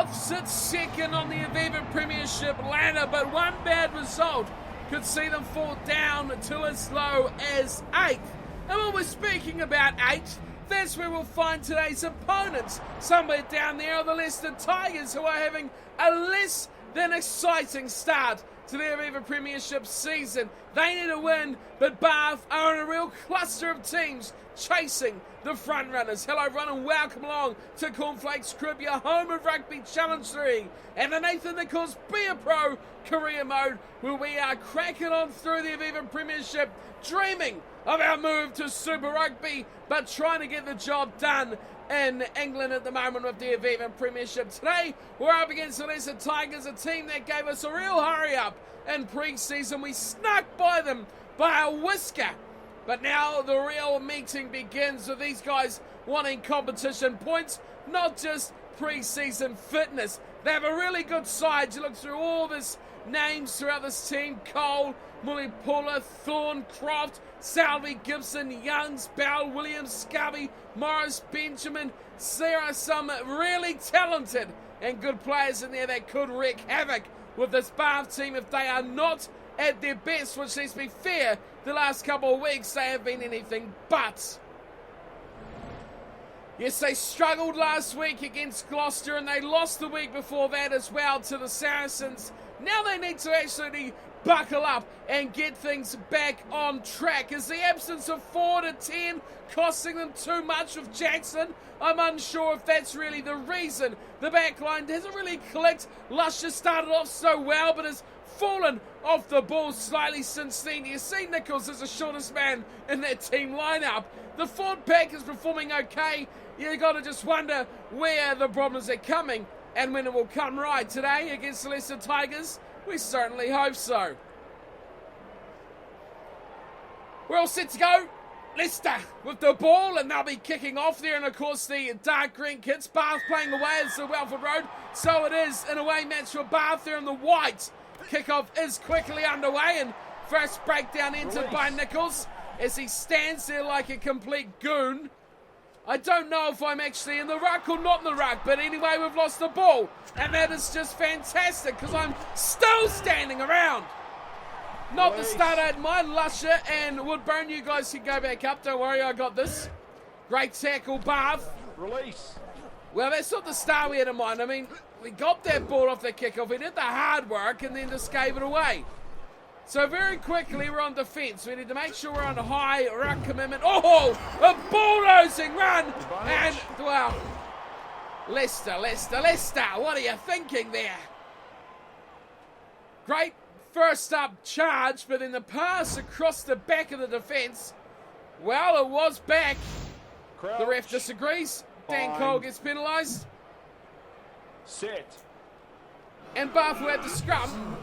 Bath sits second on the Aviva Premiership ladder, but one bad result could see them fall down to as low as 8th. And when we're speaking about 8th, that's where we'll find today's opponents. Somewhere down there are the Leicester Tigers, who are having a less than exciting start to their Aviva Premiership season. They need a win, but Bath are in a real cluster of teams chasing the front runners. Hello everyone and welcome along to Cornflakes Crib, your home of Rugby Challenge 3 and the Nathan Nicholls Be A Pro career mode, where we are cracking on through the Aviva Premiership, dreaming of our move to Super Rugby, but trying to get the job done in England at the moment with the Aviva Premiership. Today, we're up against the Leicester Tigers, a team that gave us a real hurry-up in pre-season. We snuck by them by a whisker. But now the real meeting begins with these guys wanting competition points, not just pre-season fitness. They have a really good side. You look through all these names throughout this team: Cole, Mulipula, Thorne, Croft, Salvey, Gibson, Youngs, Bell, Williams, Scubby, Morris, Benjamin. There are some really talented and good players in there that could wreak havoc with this Bath team if they are not at their best, which, let's be fair, the last couple of weeks they have been anything but. Yes, they struggled last week against Gloucester and they lost the week before that as well to the Saracens. Now they need to actually buckle up and get things back on track. Is the absence of 4 to 10 costing them too much with Jackson? I'm unsure if that's really the reason. The back line hasn't really clicked. Lusher started off so well but has fallen off the ball slightly since then. You see Nicholls is the shortest man in that team lineup. The forward pack is performing okay. You got to just wonder where the problems are coming and when it will come right. Today against the Leicester Tigers, we certainly hope so. We're all set to go. Leicester with the ball, and they'll be kicking off there. And of course the dark green kits. Bath playing away as the Welford Road. So it is an away match for Bath there in the white. Kickoff is quickly underway, and first breakdown entered by Nicholls as he stands there like a complete goon. I don't know if I'm actually in the ruck or not in the ruck, but anyway, we've lost the ball, and that is just fantastic because I'm still standing around. Not the start I had mine. Lusher and Woodburn, you guys can go back up. Don't worry, I got this. Great tackle, Bath. Release. Well, that's not the start we had in mind. I mean, we got that ball off the kickoff. We did the hard work and then just gave it away. So very quickly, we're on defence. We need to make sure we're on a high ruck commitment. Oh, a bulldozing run. And, well, Leicester, what are you thinking there? Great first up charge, but in the pass across the back of the defence, well, it was back. Crouch. The ref disagrees. Dan Cole gets penalised. Set. And Bath will have the scrum.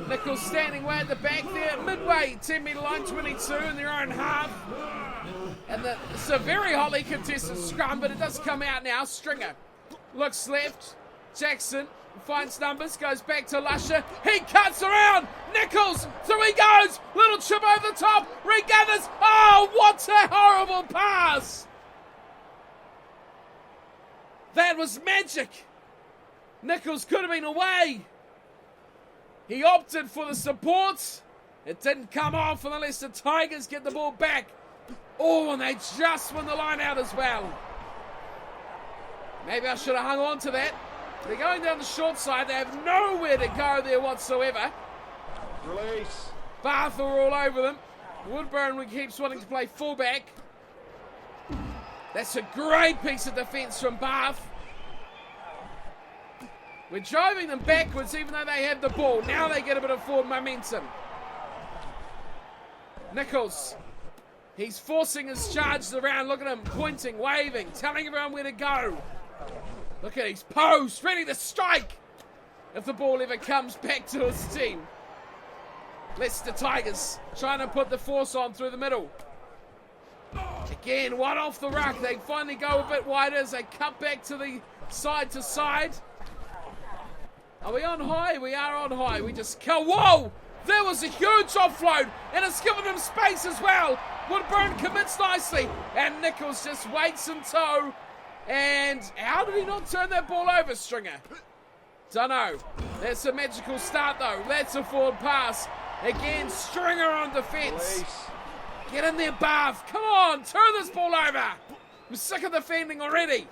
Nicholls standing way at the back there, midway 10-metre line, 22 in their own half. And it's a very hotly contested scrum, but it does come out now. Stringer looks left. Jackson finds numbers, goes back to Lusher. He cuts around. Nicholls, through he goes. Little chip over the top. Regathers. Oh, what a horrible pass. That was magic. Nicholls could have been away. He opted for the support. It didn't come off, and the Leicester Tigers get the ball back. Oh, and they just win the line out as well. Maybe I should have hung on to that. They're going down the short side. They have nowhere to go there whatsoever. Release. Bath are all over them. Woodburn keeps wanting to play fullback. That's a great piece of defence from Bath. We're driving them backwards even though they have the ball. Now they get a bit of forward momentum. Nicholls. He's forcing his charges around. Look at him pointing, waving, telling everyone where to go. Look at his pose, ready to strike if the ball ever comes back to his team. Leicester Tigers trying to put the force on through the middle. Again, one off the ruck. They finally go a bit wider as they cut back to the side to side. Are we on high? We are on high. We just go. Whoa! There was a huge offload, and it's given them space as well. Woodburn commits nicely, and Nicholls just waits in tow And how did he not turn that ball over, Stringer? Dunno. That's a magical start, though. That's a forward pass. Again, Stringer on defence. Release. Get in there, Bath. Come on, turn this ball over. I'm sick of defending already.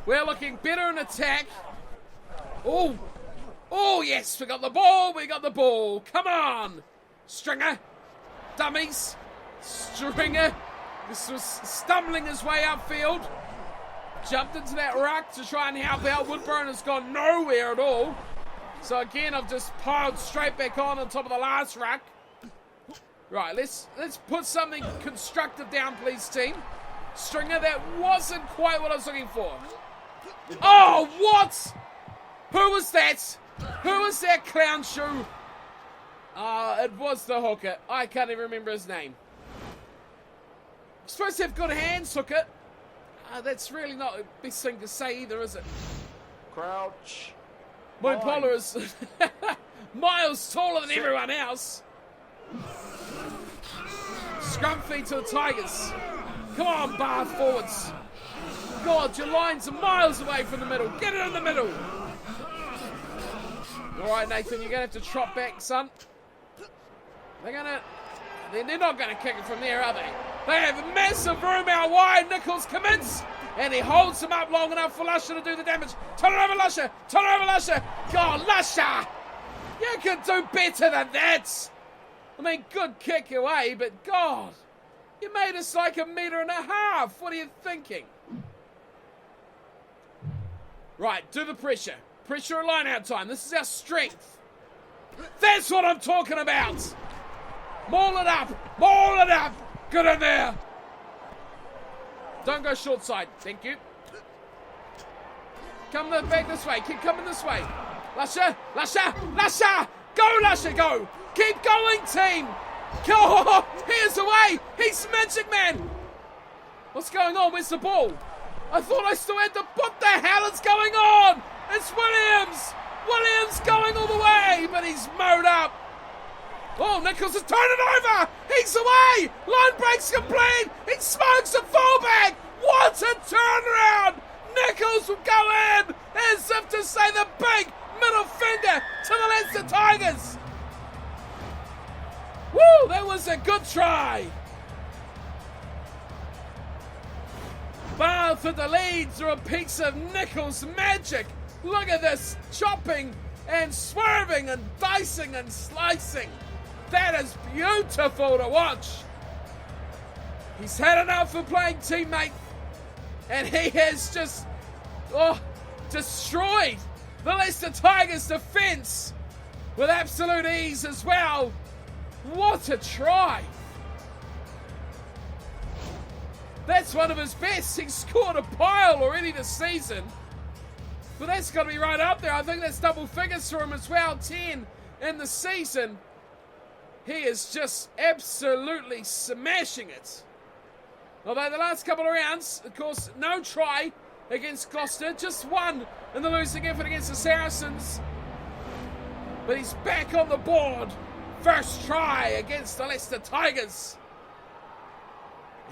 We're looking better in attack. Oh. Oh, yes, we got the ball. We got the ball. Come on. Stringer. Dummies. Stringer. This was stumbling his way upfield. Jumped into that ruck to try and help out. Woodburn has gone nowhere at all. So again, I've just piled straight back on top of the last ruck. Right, let's put something constructive down, please, team. Stringer, that wasn't quite what I was looking for. Oh, what? Who was that? Who was that clown shoe? It was the hooker. I can't even remember his name. Supposed to have good hands, hooker. That's really not the best thing to say either, is it? Crouch. My Polar is miles taller than everyone else. Scrum feed to the Tigers. Come on, Bath forwards. God, your lines are miles away from the middle. Get it in the middle. All right, Nathan, you're going to have to trot back, son. They're not going to kick it from there, are they? They have massive room out wide. Nicholls commits, and he holds him up long enough for Lusher to do the damage. Turn it over, Lusher. Turn it over, Lusher. God, Lusher. You can do better than that. I mean, good kick away, but God, you made us like 1.5 meters. What are you thinking? Right, do the pressure. Pressure at line-out time. This is our strength. That's what I'm talking about. Maul it up. Maul it up. Get in there. Don't go short side. Thank you. Come back this way. Keep coming this way. Lusher. Lusher. Lusher. Go, Lusher. Go. Keep going, team. Go. Here's away. He's Magic Man. What's going on? Where's the ball? I thought I still had the... What the hell is going on? It's Williams. Williams going all the way, but he's mowed up. Oh, Nicholls has turned it over. He's away. Line breaks complete. He smokes a fullback. What a turnaround. Nicholls will go in as if to say the big middle finger to the Leinster Tigers. Woo, that was a good try. Bath at the lead through a piece of Nicholls magic. Look at this, chopping and swerving and dicing and slicing. That is beautiful to watch. He's had enough of playing teammate, and he has just destroyed the Leicester Tigers defence with absolute ease as well. What a try. That's one of his best. He's scored a pile already this season. But that's got to be right up there. I think that's double figures for him as well. 10 in the season. He is just absolutely smashing it. Although the last couple of rounds, of course, no try against Gloucester. Just one in the losing effort against the Saracens. But he's back on the board. First try against the Leicester Tigers.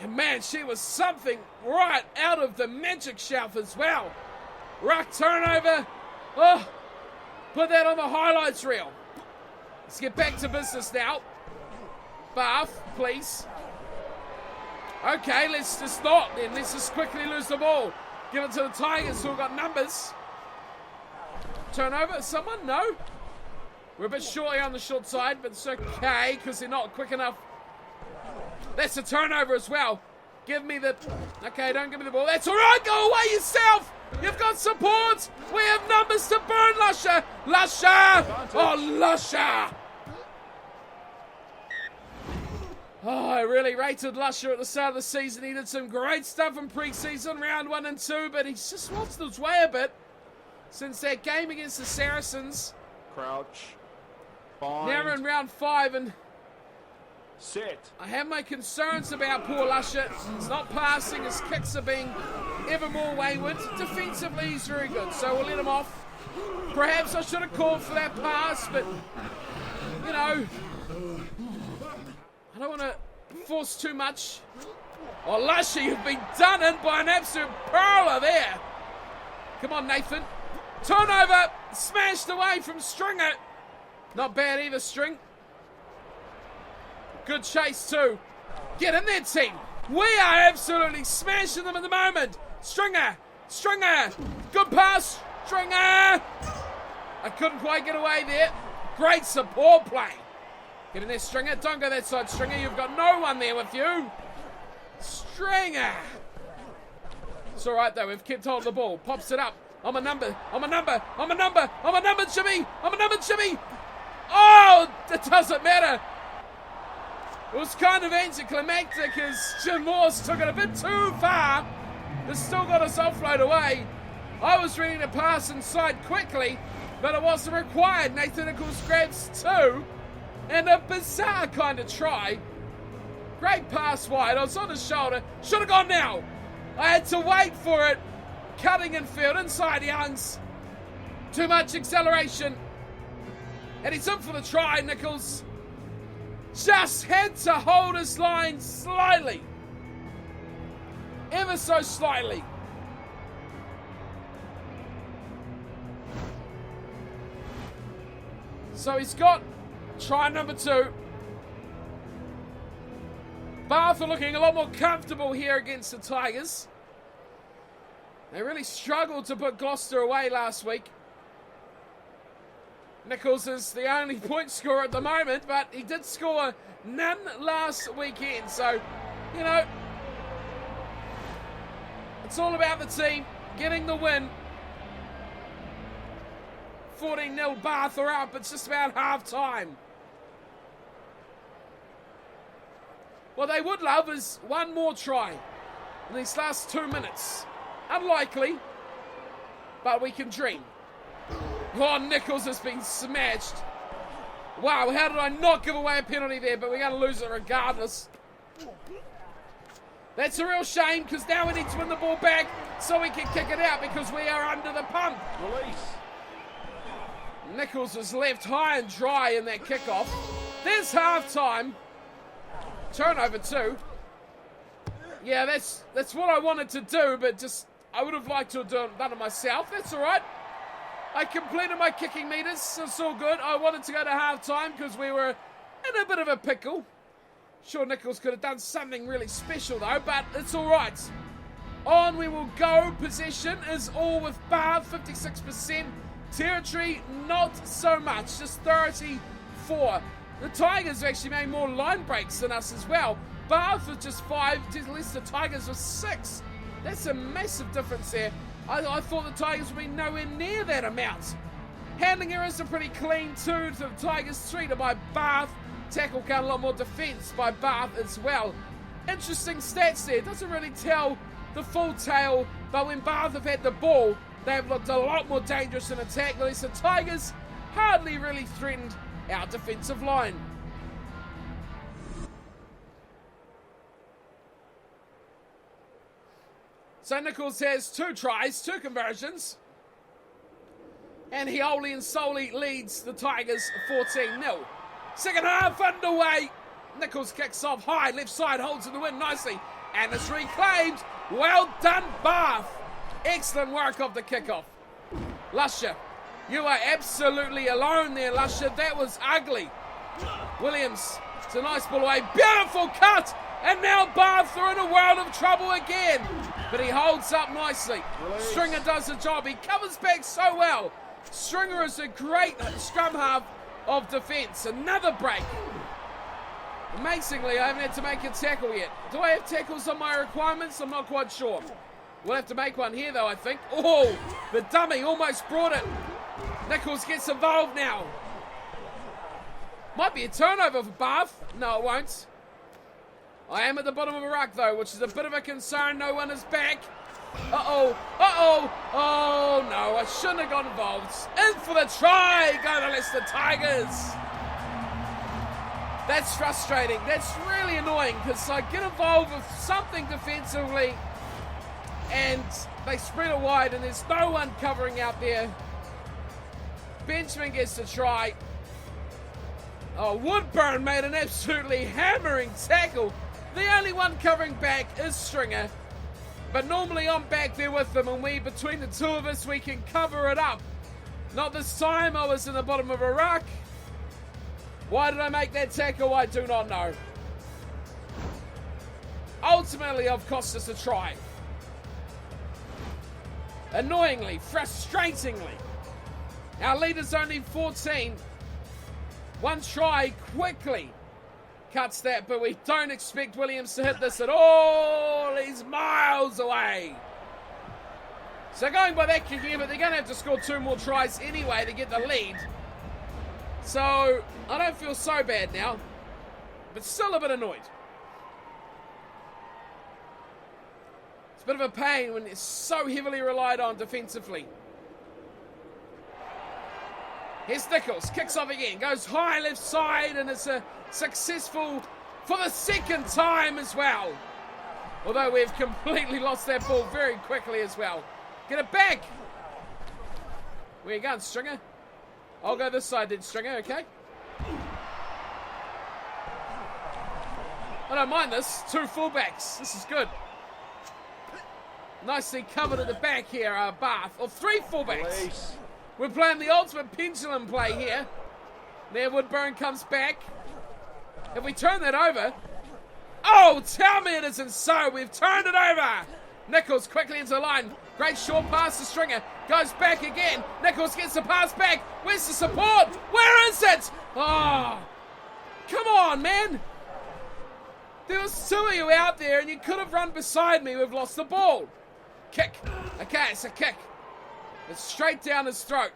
And man, she was something right out of the magic shelf as well. Ruck turnover. Oh, put that on the highlights reel. Let's get back to business now. Bath, please. Okay, let's just not then. Let's just quickly lose the ball. Give it to the Tigers who have got numbers. Turnover, someone? No? We're a bit shortly on the short side, but it's okay because they're not quick enough. That's a turnover as well. Give me the... Okay, don't give me the ball. That's all right. Go away yourself. You've got support. We have numbers to burn, Lusher. Lusher. Oh, Lusher. Oh, I really rated Lusher at the start of the season. He did some great stuff in pre-season, round 1 and 2, but he's just lost his way a bit since that game against the Saracens. Crouch. Bind. Now we're in round 5, and Set. I have my concerns about poor Lusher. He's not passing. His kicks are being ever more wayward. Defensively, he's very good, so we'll let him off. Perhaps I should have called for that pass, but, you know, I don't want to force too much. Oh, Lusher, you've been done in by an absolute pearler there. Come on, Nathan. Turnover, smashed away from Stringer. Not bad either, String. Good chase too. Get in there, team. We are absolutely smashing them at the moment. Stringer. Good pass, Stringer. I couldn't quite get away there. Great support play. Get in there, Stringer. Don't go that side, Stringer. You've got no one there with you. Stringer. It's all right, though. We've kept hold of the ball. Pops it up. I'm a number, Jimmy. Oh, it doesn't matter. It was kind of anticlimactic as Jim Morse took it a bit too far. It's still got us offload away. I was ready to pass inside quickly, but it wasn't required. Nathan Nicholls grabs two, and a bizarre kind of try. Great pass wide. I was on his shoulder. Should have gone now. I had to wait for it. Cutting infield inside Youngs. Too much acceleration. And he's in for the try, Nicholls. Just had to hold his line slightly. Ever so slightly. So he's got try number 2. Bath are looking a lot more comfortable here against the Tigers. They really struggled to put Gloucester away last week. Nicholls is the only point scorer at the moment, but he did score none last weekend. So, you know, it's all about the team getting the win. 14-0 Bath are up. It's just about half time. What they would love is one more try in these last 2 minutes. Unlikely, but we can dream. Oh, Nicholls has been smashed. Wow, how did I not give away a penalty there? But we're going to lose it regardless. That's a real shame because now we need to win the ball back so we can kick it out because we are under the pump. Release. Nicholls was left high and dry in that kickoff. There's half time. Turnover 2. Yeah, that's what I wanted to do, but just I would have liked to have done it myself. That's all right. I completed my kicking meters, so it's all good. I wanted to go to half-time because we were in a bit of a pickle. Sure, Nicholls could have done something really special, though, but it's all right. On we will go. Possession is all with Bath, 56%. Territory, not so much, just 34. The Tigers actually made more line breaks than us as well. Bath with just 5, at least the Tigers with 6. That's a massive difference there. I thought the Tigers would be nowhere near that amount. Handling errors are pretty clean too to the Tigers, 3 to by Bath. Tackle count a lot more defence by Bath as well. Interesting stats there. Doesn't really tell the full tale, but when Bath have had the ball, they've looked a lot more dangerous in attack. At least the Tigers hardly really threatened our defensive line. So Nicholls has 2 tries, 2 conversions. And he wholly and solely leads the Tigers 14-0. Second half underway. Nicholls kicks off high, left side, holds in the wind nicely. And it's reclaimed. Well done, Bath. Excellent work of the kickoff. Lusher, you are absolutely alone there, Lusher. That was ugly. Williams, it's a nice ball away. Beautiful cut. And now Bath are in a world of trouble again. But he holds up nicely. Release. Stringer does the job. He covers back so well. Stringer is a great scrum half of defence. Another break. Amazingly, I haven't had to make a tackle yet. Do I have tackles on my requirements? I'm not quite sure. We'll have to make one here, though, I think. Oh, the dummy almost brought it. Nicholls gets involved now. Might be a turnover for Bath. No, it won't. I am at the bottom of a ruck, though, which is a bit of a concern. No one is back. Uh-oh. Oh, no, I shouldn't have got involved. In for the try. Go the Leicester Tigers. That's frustrating. That's really annoying because I get involved with something defensively and they spread it wide and there's no one covering out there. Benjamin gets the try. Oh, Woodburn made an absolutely hammering tackle. The only one covering back is Stringer. But normally I'm back there with them, and between the two of us, we can cover it up. Not this time. I was in the bottom of a ruck. Why did I make that tackle? I do not know. Ultimately, I've cost us a try. Annoyingly, frustratingly. Our leader's only 14. One try quickly cuts that, but we don't expect Williams to hit this at all. He's miles away. So going by that kick here, but they're going to have to score 2 more tries anyway to get the lead. So I don't feel so bad now, but still a bit annoyed. It's a bit of a pain when it's so heavily relied on defensively. Here's Nicholls, kicks off again, goes high left side, and it's a successful for the second time as well. Although we've completely lost that ball very quickly as well. Get it back. Where you going, Stringer? I'll go this side then, Stringer, okay? I don't mind this. 2 fullbacks. This is good. Nicely covered at the back here, Bath. Or 3 fullbacks. Release. We're playing the ultimate pendulum play here. There Woodburn comes back. Have we turned that over? Oh, tell me it isn't so. We've turned it over. Nicholls quickly into the line. Great short pass to Stringer. Goes back again. Nicholls gets the pass back. Where's the support? Where is it? Oh, come on, man. There was 2 of you out there and you could have run beside me. We've lost the ball. Kick. Okay, it's a kick. It's straight down his throat.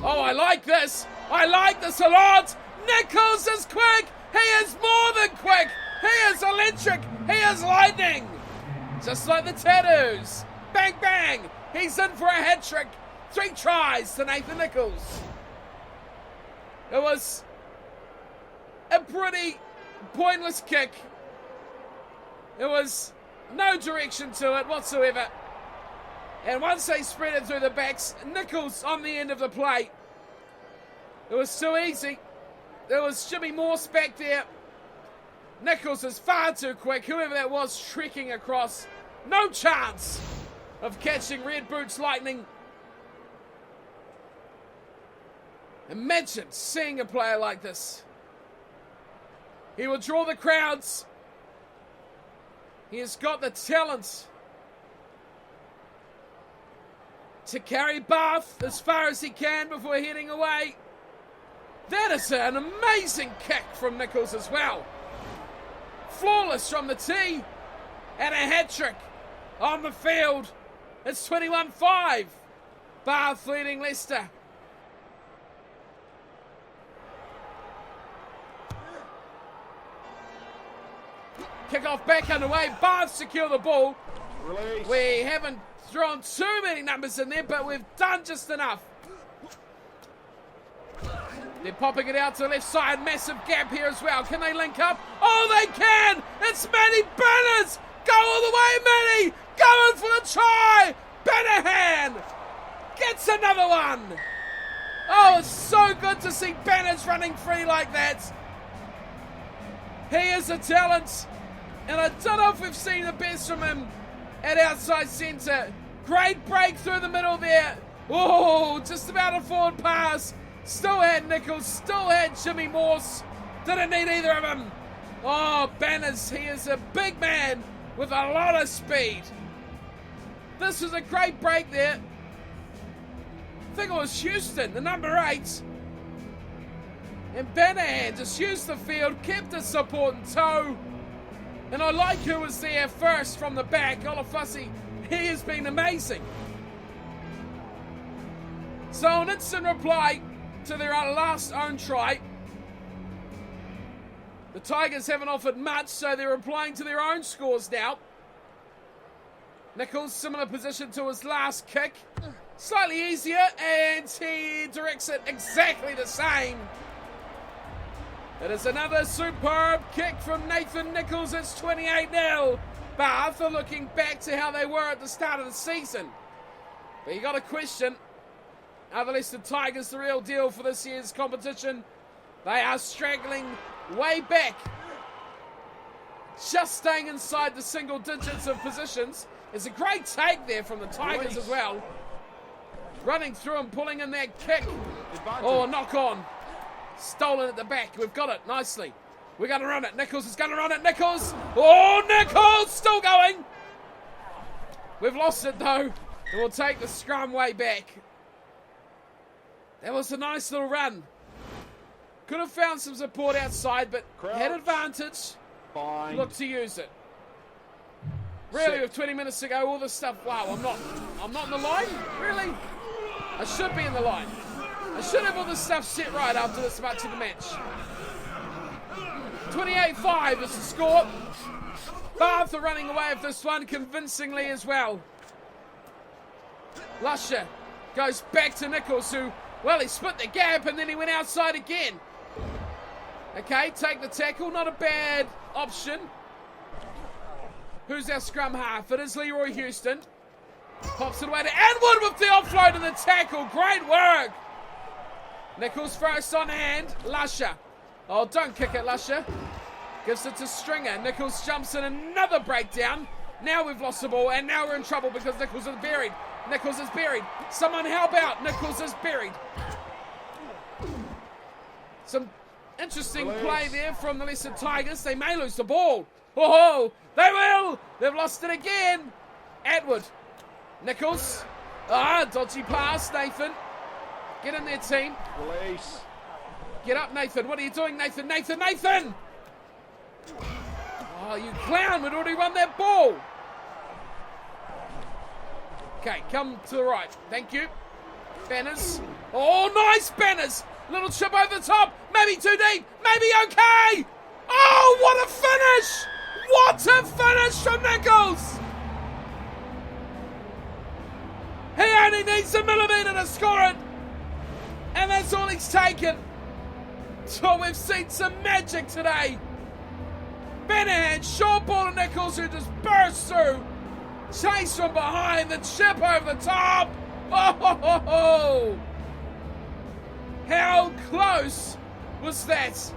Oh, I like this. I like this a lot. Nicholls is quick. He is more than quick. He is electric. He is lightning. Just like the tattoos. Bang, bang. He's in for a hat trick. 3 tries to Nathan Nicholls. It was a pretty pointless kick. There was no direction to it whatsoever. And once they spread it through the backs, Nicholls on the end of the play. It was too easy. There was Jimmy Morse back there. Nicholls is far too quick. Whoever that was trekking across. No chance of catching Red Boots Lightning. Imagine seeing a player like this. He will draw the crowds. He has got the talent to carry Bath as far as he can before heading away. That is an amazing kick from Nicholls as well. Flawless from the tee and a hat-trick on the field. It's 21-5. Bath leading Leicester. Kick-off back underway. Bath secure the ball. Release. We haven't thrown too many numbers in there, but we've done just enough. They're popping it out to the left side. Massive gap here as well. Can they link up? Oh, they can! It's Matty Banners! Go all the way, Matty! Going for the try! Bannerhan gets another one! Oh, it's so good to see Banners running free like that. He is a talent, and I don't know if we've seen the best from him at outside centre. Great break through the middle there. Oh, just about a forward pass. Still had Nicholls, still had Jimmy Morse. Didn't need either of them. Oh, Banners, he is a big man with a lot of speed. This was a great break there. I think it was Houston, the number 8. And Bannerhan just used the field, kept the support in tow. And I like who was there first from the back. Olafussi, he has been amazing. So an instant reply to their last own try. The Tigers haven't offered much, so they're replying to their own scores now. Nicholls, similar position to his last kick. Slightly easier, and he directs it exactly the same. It is another superb kick from Nathan Nicholls. It's 28-0. Bath are looking back to how they were at the start of the season. But you got a question. Are the Leicester Tigers the real deal for this year's competition? They are straggling way back just staying inside the single digits of positions. It's a great take there from the Tigers as well. Running through and pulling in that kick. Oh, knock on. Stolen at the back. We've got it nicely. We're going to run it. Nicholls is going to run it. Nicholls. Oh, Nicholls still going. We've lost it though. And we'll take the scrum way back. That was a nice little run. Could have found some support outside, but had advantage. Fine. Look to use it. Really, with 20 minutes to go, all this stuff. Wow, I'm not in the line? Really? I should be in the line. I should have all this stuff set right after this much of the match. 28-5 is the score. Bath are running away with this one convincingly as well. Lusher goes back to Nicholls, who, well, he split the gap and then he went outside again. Okay, take the tackle. Not a bad option. Who's our scrum half? It is Leroy Houston. Pops it away to Atwood with the offload and the tackle. Great work. Nicholls first on hand. Lusher. Oh, don't kick it, Lusher. Gives it to Stringer. Nicholls jumps in, another breakdown. Now we've lost the ball, and now we're in trouble because Nicholls is buried. Nicholls is buried. Someone help out. Nicholls is buried. Some interesting play there from the Leicester Tigers. They may lose the ball. Oh, they will. They've lost it again. Atwood. Nicholls. Dodgy pass, Nathan. Get in there, team. Release. Get up, Nathan. What are you doing, Nathan? Nathan! Oh, you clown. We'd already won that ball. Okay, come to the right. Thank you. Banners. Oh, nice Banners. Little chip over the top. Maybe too deep. Maybe okay. Oh, what a finish. What a finish from Nicholls. He only needs a millimetre to score it. And that's all he's taken. So we've seen some magic today. Benahan, short ball to Nicholls, who just bursts through. Chase from behind, the chip over the top. Oh, how close was that?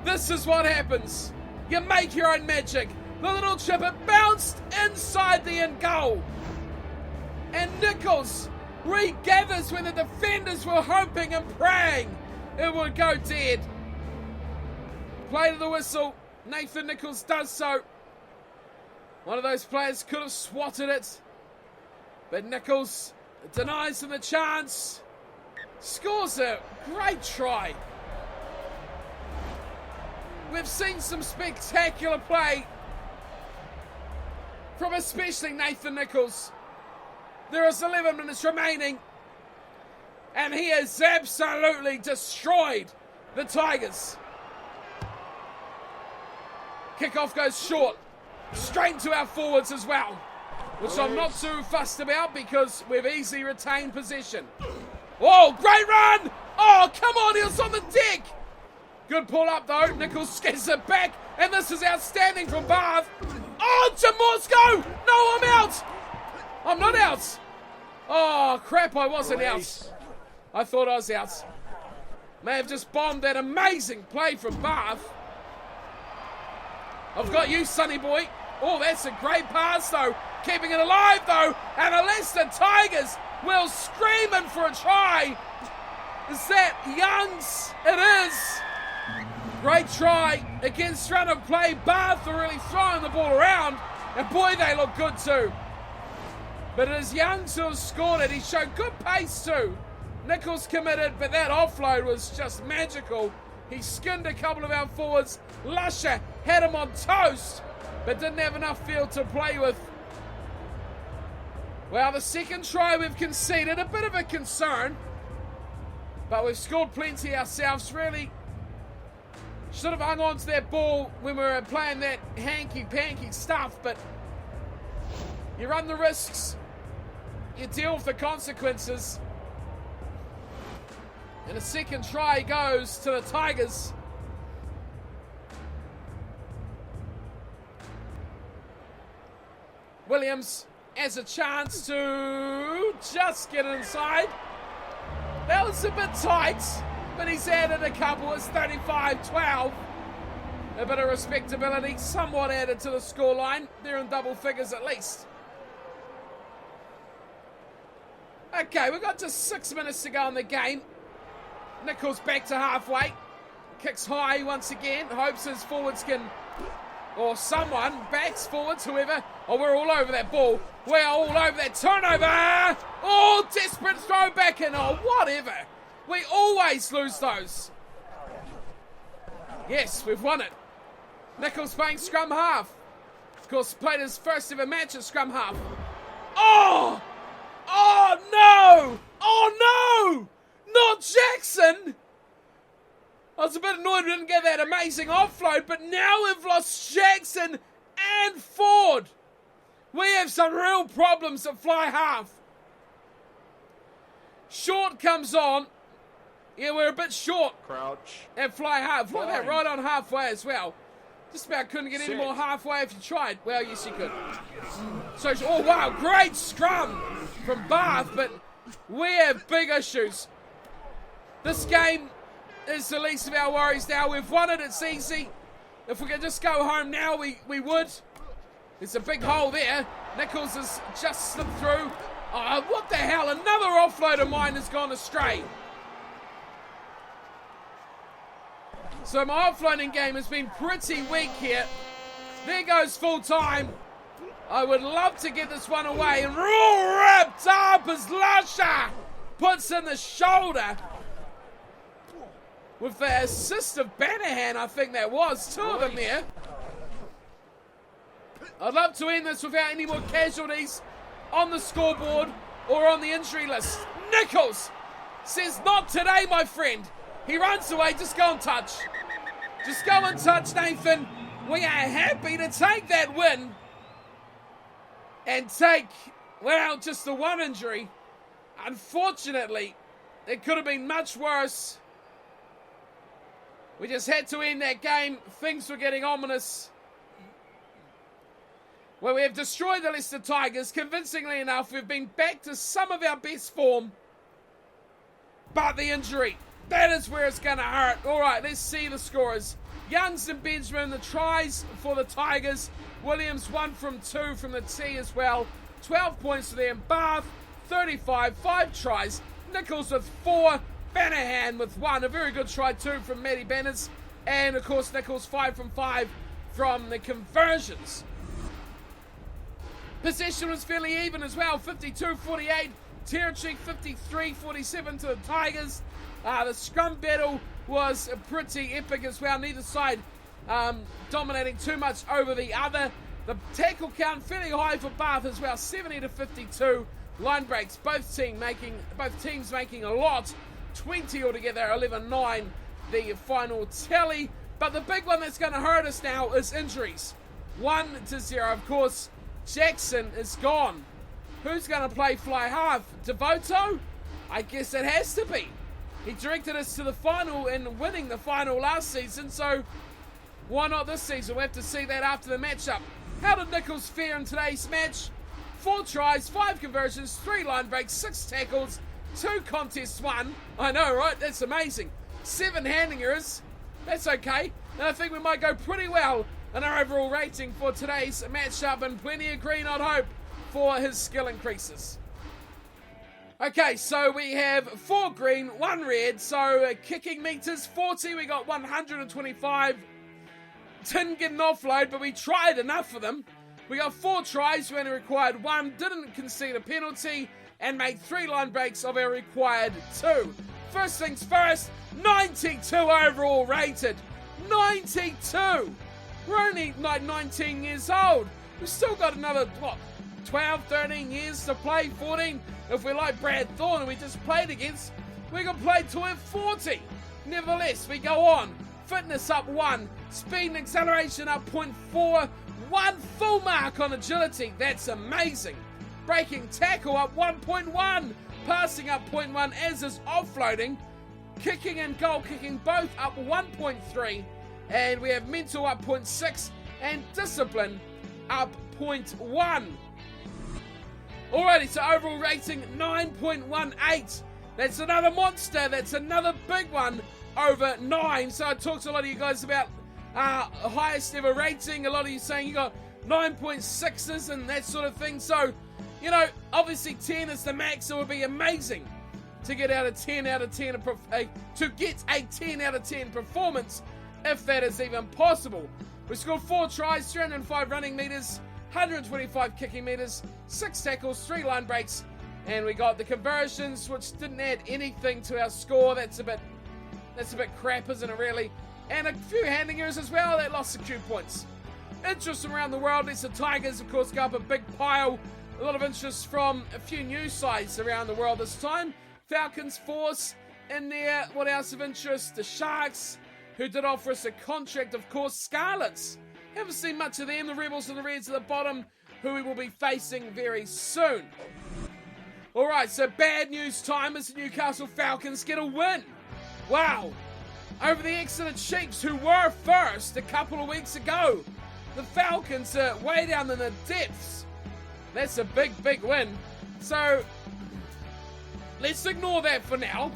This is what happens. You make your own magic. The little chip, it bounced inside the end goal. And Nicholls regathers when the defenders were hoping and praying it would go dead. Play to the whistle. Nathan Nicholls does so. One of those players could have swatted it, but Nicholls denies him the chance. Scores a great try. We've seen some spectacular play from especially Nathan Nicholls. There is 11 minutes remaining, and he has absolutely destroyed the Tigers. Kickoff goes short, straight to our forwards as well, which I'm not too fussed about because we've easily retained possession. Oh, great run! Oh, come on, he was on the deck! Good pull up though, Nicholls gets it back, and this is outstanding from Bath. Oh, Jamorsko! No, I'm out! I'm not out! Oh, crap, I wasn't out. I thought I was out. May have just bombed that amazing play from Bath. I've got you, Sonny boy. Oh, that's a great pass, though. Keeping it alive, though. And the Leicester Tigers will screaming for a try. Is that Young's? It is. Great try against run of play. Bath are really throwing the ball around. And boy, they look good too. But it is Young's who has scored it. He showed good pace too. Nicholls committed, but that offload was just magical. He skinned a couple of our forwards. Lusher had him on toast, but didn't have enough field to play with. Well, the second try we've conceded, a bit of a concern. But we've scored plenty ourselves. Really should have hung on to that ball when we were playing that hanky-panky stuff. But you run the risks. You deal with the consequences. And a second try goes to the Tigers. Williams has a chance to just get inside. That was a bit tight, but he's added a couple. It's 35-12. A bit of respectability, somewhat added to the scoreline. They're in double figures at least. Okay, we've got just 6 minutes to go in the game. Nicholls back to halfway. Kicks high once again. Hopes his forwards can, or someone backs forwards, whoever. Oh, we're all over that ball. We're all over that turnover. Oh, desperate throw back in. Oh, whatever. We always lose those. Yes, we've won it. Nicholls playing scrum half. Of course, played his first ever match at scrum half. Oh! Oh, no! Oh, no! Not Jackson! I was a bit annoyed we didn't get that amazing offload, but now we've lost Jackson and Ford. We have some real problems at fly half. Short comes on. Yeah, we're a bit short. Crouch. At fly half. Look at that, right on halfway as well. Just about couldn't get any more halfway if you tried. Well, yes, you could. So, oh, wow, great scrum from Bath, but we have big issues. This game is the least of our worries now. We've won it, it's easy. If we could just go home now, we would. There's a big hole there. Nicholls has just slipped through. Oh, what the hell? Another offload of mine has gone astray. So my offloading game has been pretty weak here. There goes full time. I would love to get this one away. And wrapped up as Lasha puts in the shoulder. With the assist of Banahan, I think that was. Two of them there. I'd love to end this without any more casualties on the scoreboard or on the injury list. Nicholls says, not today, my friend. He runs away. Just go and touch. Just go and touch, Nathan. We are happy to take that win. And take, well, just the one injury. Unfortunately, it could have been much worse. We just had to end that game. Things were getting ominous. Well, we have destroyed the Leicester Tigers. Convincingly enough, we've been back to some of our best form. But the injury, that is where it's going to hurt. All right, let's see the scorers. Youngs and Benjamin, the tries for the Tigers. Williams, 1 from 2 from the T as well. 12 points for them. Bath, 35, 5 tries. Nicholls with 4. Banahan with 1. A very good try too from Matty Banners. And of course, Nicholls 5 from 5 from the conversions. Possession was fairly even as well. 52-48. Territory 53-47 to the Tigers. The scrum battle was pretty epic as well. Neither side dominating too much over the other. The tackle count fairly high for Bath as well. 70-52. Line breaks. Both teams making a lot. 20 altogether. 11-9 the final tally. But the big one that's going to hurt us now is injuries. 1-0. Of course, Jackson is gone. Who's going to play fly half? Devoto? I guess it has to be. He directed us to the final and winning the final last season, so why not this season? We'll have to see that after the matchup. How did Nicholls fare in today's match? 4 tries, 5 conversions, 3 line breaks, 6 tackles, 2 contests won. I know, right? That's amazing. 7 handing errors. That's okay. And I think we might go pretty well in our overall rating for today's matchup, and plenty of green on hope for his skill increases. Okay, so we have 4 green, 1 red. So kicking meters 40, we got 125. Didn't get an offload, but we tried enough for them. We got 4 tries, we only required 1, didn't concede a penalty, and made 3 line breaks of our required 2. First things first, 92 overall rated. 92! We're only like 19 years old. We've still got another, 12, 13 years to play, 14. If we're like Brad Thorne and we just played against, we can play till we're 40. Nevertheless, we go on. Fitness up 1. Speed and acceleration up 0.4. 1 full mark on agility. That's amazing. Breaking tackle up 1.1. Passing up 0.1, as is offloading. Kicking and goal kicking both up 1.3. And we have mental up 0.6. And discipline up 0.1. Alrighty, so overall rating 9.18. That's another monster. That's another big one over 9. So I talked to a lot of you guys about highest ever rating. A lot of you saying you got 9.6s and that sort of thing. So, you know, obviously 10 is the max. It would be amazing to get out of 10 out of 10 to get a 10 out of 10 performance, if that is even possible. We scored 4 tries, 305 running meters, 125 kicking meters, 6 tackles, 3 line breaks, and we got the conversions, which didn't add anything to our score. That's a bit crap, isn't it, really? And a few handling errors as well that lost a few points. Interest around the world. It's the Tigers, of course, go up a big pile. A lot of interest from a few new sides around the world this time. Falcons, Force in there. What else of interest? The Sharks, who did offer us a contract, of course. Scarlets, haven't seen much of them. The Rebels and the Reds at the bottom, who we will be facing very soon. Alright, so bad news time as the Newcastle Falcons get a win. Wow. Over the Exeter Chiefs, who were first a couple of weeks ago. The Falcons are way down in the depths. That's a big, big win. So, let's ignore that for now.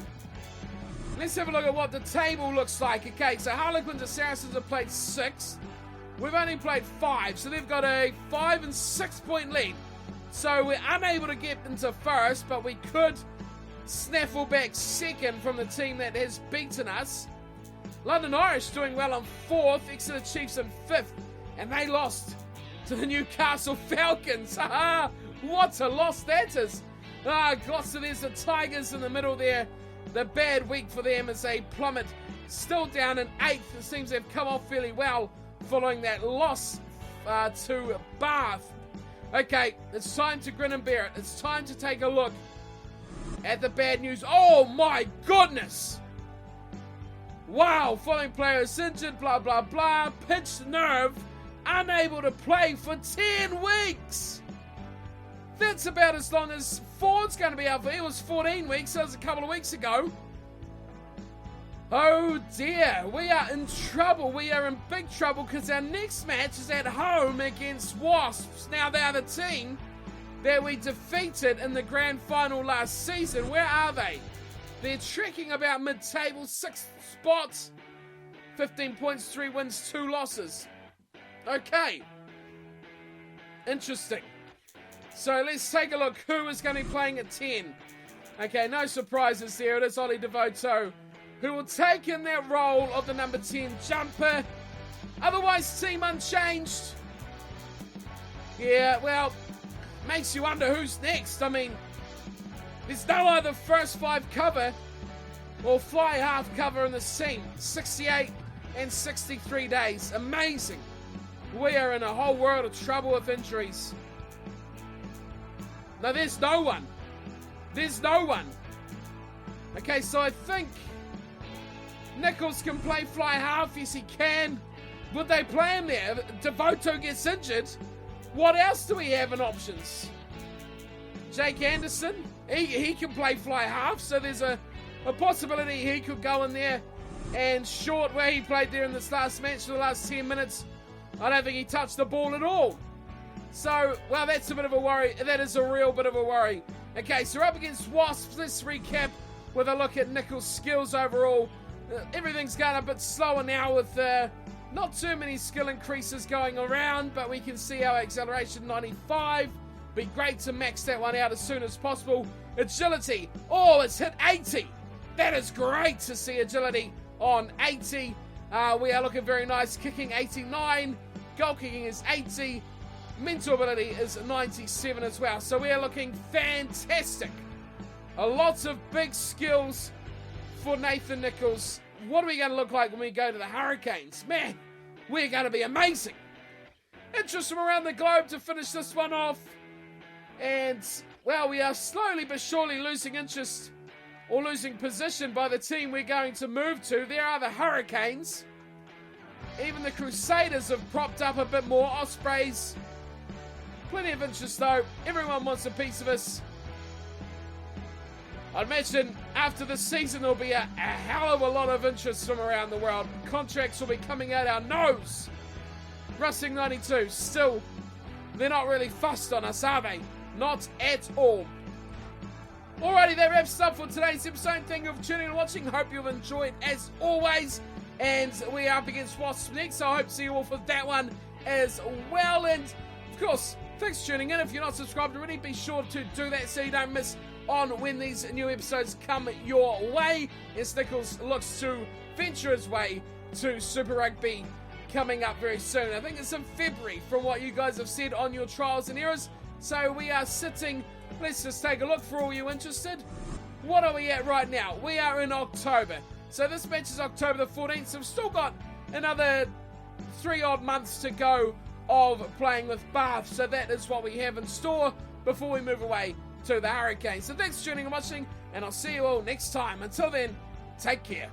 Let's have a look at what the table looks like. Okay, so Harlequins and Saracens have played 6. We've only played 5, so they've got a 5 and 6 point lead. So we're unable to get into first, but we could snaffle back second from the team that has beaten us. London Irish doing well on 4th, Exeter Chiefs in 5th, and they lost to the Newcastle Falcons. What a loss that is. Gloucester, there's the Tigers in the middle there. The bad week for them as they plummet, still down in 8th. It seems they've come off fairly well following that loss to Bath. Okay, it's time to grin and bear it. It's time to take a look at the bad news. Oh my goodness! Wow, following player is injured, blah blah blah, pinched nerve, unable to play for 10 weeks! That's about as long as Ford's going to be out for. It was 14 weeks, that was a couple of weeks ago. Oh dear, we are in trouble. We are in big trouble because our next match is at home against Wasps. Now they are the team that we defeated in the grand final last season. Where are they? They're trekking about mid-table, 6th spots, 15 points, 3 wins, 2 losses. Okay. Interesting. So let's take a look. Who is going to be playing at 10? Okay, no surprises there. It is Ollie Devoto, who will take in that role of the number 10 jumper. Otherwise, team unchanged. Yeah, well, makes you wonder who's next. I mean, there's no other first 5 cover or fly half cover in the scene. 68 and 63 days. Amazing. We are in a whole world of trouble with injuries. No, there's no one. There's no one. Okay, so I think Nicholls can play fly half. Yes, he can. Would they play him there? If Devoto gets injured, what else do we have in options? Jake Anderson, he can play fly half, so there's a possibility he could go in there. And Short, where he played there in this last match for the last 10 minutes, I don't think he touched the ball at all. So, well, that's a bit of a worry. That is a real bit of a worry. Okay, so we're up against Wasps. Let's recap with a look at Nicholls' skills overall. Everything's going a bit slower now with not too many skill increases going around, but we can see our acceleration 95. Be great to max that one out as soon as possible. Agility, oh, it's hit 80. That is great to see agility on 80. We are looking very nice. Kicking 89. Goal kicking is 80. Mental ability is 97 as well. So we are looking fantastic. A lot of big skills for Nathan Nicholls. What are we going to look like when we go to the Hurricanes? Man, we're going to be amazing. Interest from around the globe to finish this one off. And, well, we are slowly but surely losing interest or losing position by the team we're going to move to. There are the Hurricanes. Even the Crusaders have propped up a bit more. Ospreys. Plenty of interest though. Everyone wants a piece of us. I'd imagine after this season there'll be a hell of a lot of interest from around the world. Contracts will be coming out our nose. Rustling 92, still, they're not really fussed on us, are they? Not at all. Alrighty, that wraps up for today's episode. Thank you for tuning in and watching. Hope you've enjoyed as always. and we are up against Wasps next, so I hope to see you all for that one as well. And of course, thanks for tuning in. If you're not subscribed already, be sure to do that so you don't miss on when these new episodes come your way, as Nicholls looks to venture his way to Super Rugby coming up very soon. I think it's in February from what you guys have said on your trials and errors. So we are sitting, let's just take a look for all you interested. What are we at right now? We are in October. So this match is October the 14th, so we've still got another 3 odd months to go of playing with Bath. So that is what we have in store before we move away to the Hurricanes. So thanks for tuning and watching, and I'll see you all next time. Until then, take care.